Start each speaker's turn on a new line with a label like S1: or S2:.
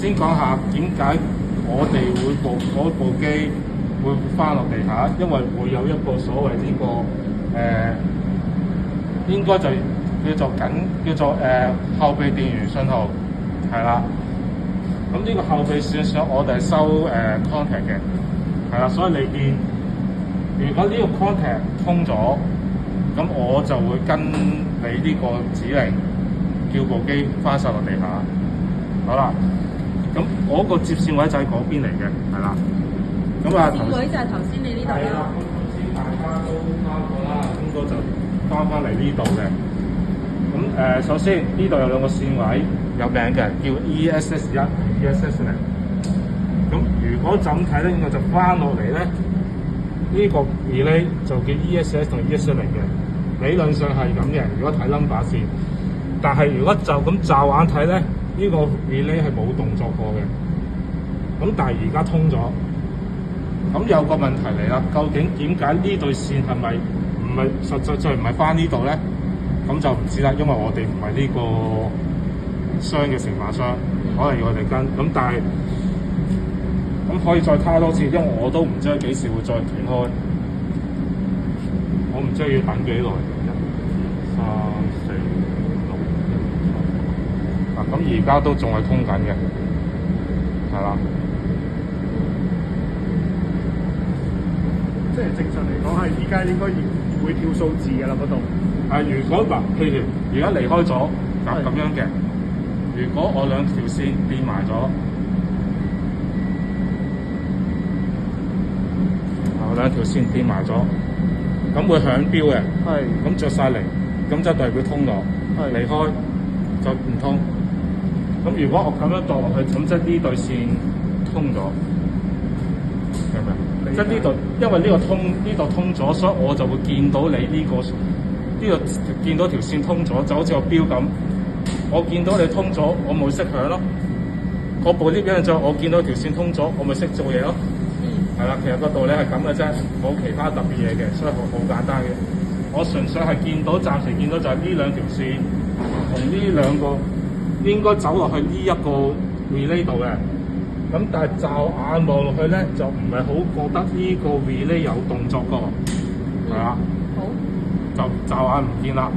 S1: 先講下點解我哋會嗰部機會翻落地下，因為會有一個所謂呢、個應該就叫做後備電源信號，係啦。咁呢個後備線上我哋係收contact 嘅，係啦。所以你見如果呢個 contact 通咗，咁我就會跟你呢個指令叫部機翻晒落地下。好啦，咁我個接線位就喺嗰邊嚟嘅，係啦。咁啊，
S2: 接線位就係頭先你呢度啦。
S1: 咁頭先大家都翻過啦，咁我就翻嚟呢度嘅。咁首先呢度有兩個線位有名嘅，叫 ESS 1、ESS 0。咁如果就咁睇咧，我就翻落嚟咧，呢個 relay 就叫 ESS 同 ESS 0嘅。理論上係咁嘅，如果睇 number 線。但係如果就咁驟眼睇咧，呢個 relay 係冇動作過嘅。咁但係而家通咗，咁有個問題嚟啦，究竟點解呢對線係咪唔係實際上唔係翻呢度咧？咁就唔知啦，因為我哋唔係呢個商嘅承辦商，可能要我哋跟。咁但係咁可以再卡多次，因為我都唔知幾時會再斷開，我唔知要等幾耐。1、2、3、4、6、7。咁而家都仲係通緊嘅，係啦。
S3: 即係正常嚟講，係而家應該會跳數字㗎啦，嗰度。
S1: 如果嗱，譬如而家離開咗咁樣嘅，如果我兩條線變埋咗，我兩條線變埋咗，咁會響標嘅。
S3: 係。
S1: 咁着晒嚟，咁就代表通咗。
S3: 係。
S1: 離開就唔通。咁如果我咁樣墮落去，咁即係呢對線通咗，明唔明？即係呢度，因為呢度通咗，所以我就會見到你呢個見到條線通咗，就好似個標咁。我見到你通咗，我咪識響咯。我部 lift 嘅就我見到條線通咗，我咪識做嘢咯。係啦，其實個道理係咁嘅啫，冇其他特別嘢嘅，所以好簡單嘅。我純粹係暫時見到就係呢兩條線同呢兩個應該走落去呢一個 relay 度嘅。咁但係驟眼望落去咧，就唔係好覺得呢個 relay 有動作㗎，係啦。好。就驟眼唔見啦。